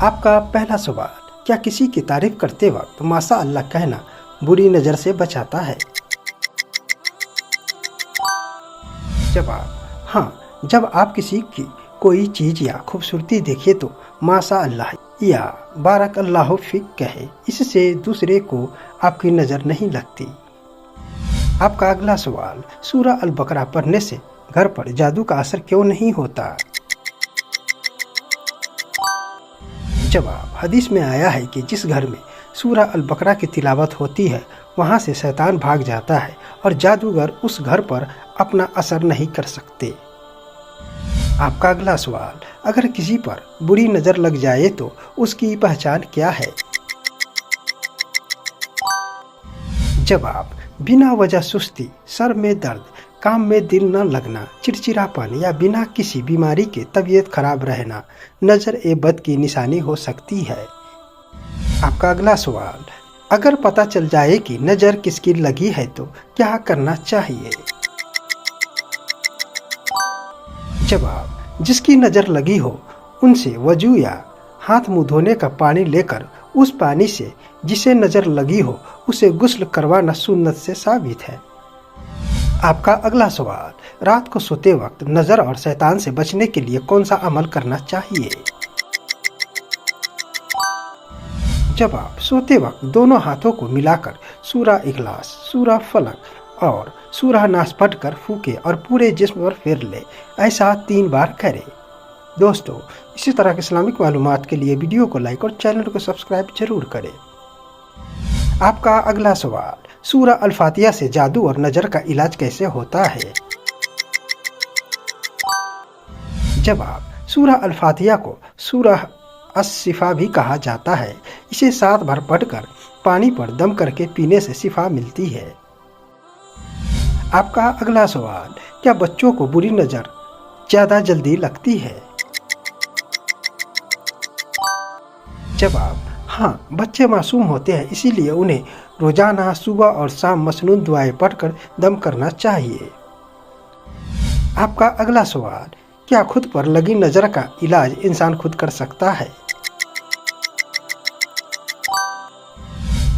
آپ کا پہلا سوال، کیا کسی کی تعریف کرتے وقت ماشاء اللہ کہنا بری نظر سے بچاتا ہے؟ جواب: ہاں، جب آپ کسی کی کوئی چیز یا خوبصورتی دیکھیں تو ماشاء اللہ یا بارک اللہ فیک کہے، اس سے دوسرے کو آپ کی نظر نہیں لگتی۔ آپ کا اگلا سوال، سورہ البقرہ پڑھنے سے گھر پر جادو کا اثر کیوں نہیں ہوتا؟ جواب: حدیث میں آیا ہے کہ جس گھر میں سورہ البقرہ کی تلاوت ہوتی ہے وہاں سے شیطان بھاگ جاتا ہے اور جادوگر اس گھر پر اپنا اثر نہیں کر سکتے۔ آپ کا اگلا سوال، اگر کسی پر بری نظر لگ جائے تو اس کی پہچان کیا ہے؟ جواب: بنا وجہ سستی، سر میں درد، کام میں دل نہ لگنا، چڑچڑاپن یا بنا کسی بیماری کے طبیعت خراب رہنا نظر بد کی نشانی ہو سکتی ہے۔ آپ کا اگلا سوال، اگر پتہ چل جائے کہ نظر کس کی لگی ہے تو کیا کرنا چاہیے؟ جواب: جس کی نظر لگی ہو ان سے وضو یا ہاتھ منہ دھونے کا پانی لے کر اس پانی سے جسے نظر لگی ہو اسے غسل کروانا سنت سے ثابت ہے۔ آپ کا اگلا سوال، رات کو سوتے وقت نظر اور شیطان سے بچنے کے لیے کون سا عمل کرنا چاہیے؟ جواب: سوتے وقت دونوں ہاتھوں کو ملا کر سورہ اخلاص، سورہ فلق اور سورہ ناس پڑھ کر پھونکے اور پورے جسم پر پھیر لے، ایسا 3 بار کرے۔ دوستو، اسی طرح کی اسلامک معلومات کے لیے ویڈیو کو لائک اور چینل کو سبسکرائب ضرور کریں۔ آپ کا اگلا سوال، سورہ الفاتحہ سے جادو اور نظر کا علاج کیسے ہوتا ہے؟ جواب: سورہ الفاتحہ کو سورہ الشفا بھی کہا جاتا ہے، اسے 7 بار پڑھ کر پانی پر دم کر کے پینے سے شفا ملتی ہے۔ آپ کا اگلا سوال، کیا بچوں کو بری نظر زیادہ جلدی لگتی ہے؟ جواب: ہاں، بچے معصوم ہوتے ہیں، اسی لیے انہیں روزانہ صبح اور شام مسنون دعائیں پڑھ کر دم کرنا چاہیے۔ آپ کا اگلا سوال، کیا خود پر لگی نظر کا علاج انسان خود کر سکتا ہے؟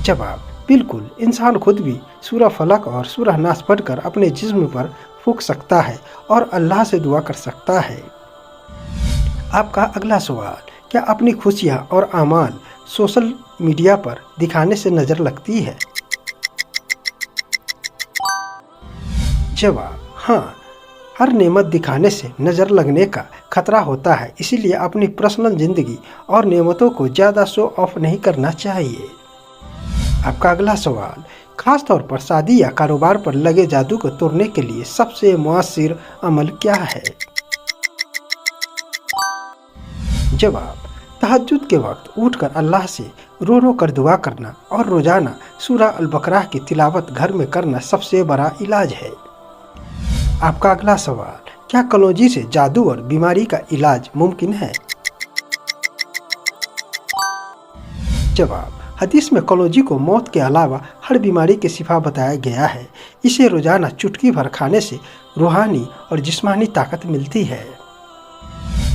جواب: بالکل، انسان خود بھی سورہ فلق اور سورہ ناس پڑھ کر اپنے جسم پر پھونک سکتا ہے اور اللہ سے دعا کر سکتا ہے۔ آپ کا اگلا سوال، کیا اپنی خوشیاں اور اعمال سوشل میڈیا پر دکھانے سے نظر لگتی ہے؟ جواب: ہاں، ہر نعمت دکھانے سے نظر لگنے کا خطرہ ہوتا ہے، اسی لیے اپنی پرسنل زندگی اور نعمتوں کو زیادہ شو آف نہیں کرنا چاہیے۔ آپ کا اگلا سوال، خاص طور پر شادی یا کاروبار پر لگے جادو کو توڑنے کے لیے سب سے مؤثر عمل کیا ہے؟ جواب: تہجد کے وقت اٹھ کر اللہ سے رو رو کر دعا کرنا اور روزانہ سورہ البقرہ کی تلاوت گھر میں کرنا سب سے بڑا علاج ہے۔ آپ کا اگلا سوال، کیا کلونجی سے جادو اور بیماری کا علاج ممکن ہے؟ جواب: حدیث میں کلونجی کو موت کے علاوہ ہر بیماری کے شفا بتایا گیا ہے، اسے روزانہ چٹکی بھر کھانے سے روحانی اور جسمانی طاقت ملتی ہے۔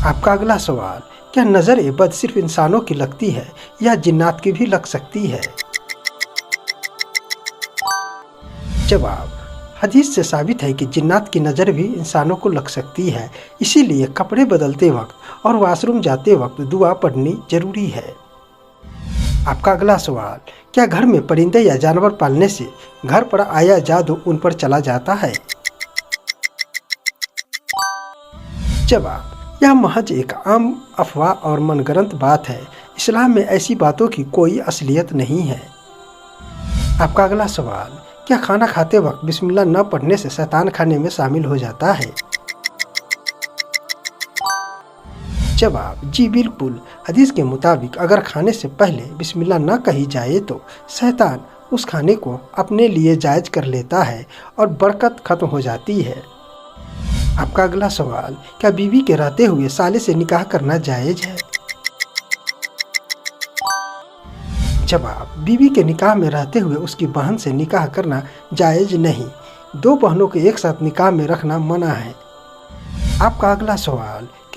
آپ کا اگلا سوال، کیا نظر بد صرف انسانوں کی لگتی ہے یا جنات کی بھی لگ سکتی ہے؟ جواب: حدیث سے ثابت ہے کہ جنات کی نظر بھی انسانوں کو لگ سکتی ہے، اسی لیے کپڑے بدلتے وقت اور واش روم جاتے وقت دعا پڑھنی ضروری ہے۔ آپ کا اگلا سوال، کیا گھر میں پرندے یا جانور پالنے سے گھر پر آیا جادو ان پر چلا جاتا ہے؟ جواب: یہ محض ایک عام افواہ اور من گھڑت بات ہے، اسلام میں ایسی باتوں کی کوئی اصلیت نہیں ہے۔ آپ کا اگلا سوال، کیا کھانا کھاتے وقت بسم اللہ نہ پڑھنے سے شیطان کھانے میں شامل ہو جاتا ہے؟ جواب: جی بالکل، حدیث کے مطابق اگر کھانے سے پہلے بسم اللہ نہ کہی جائے تو شیطان اس کھانے کو اپنے لیے جائز کر لیتا ہے اور برکت ختم ہو جاتی ہے۔ آپ کا اگلا سوال، کیا بیوی کے رہتے ہوئے سالے سے نکاح کرنا جائز ہے؟ جواب: بیوی کے نکاح میں رہتے ہوئے اس کی بہن سے نکاح کرنا جائز نہیں، 2 بہنوں کے ایک ساتھ نکاح میں رکھنا منع ہے۔ آپ کا اگلا سوال،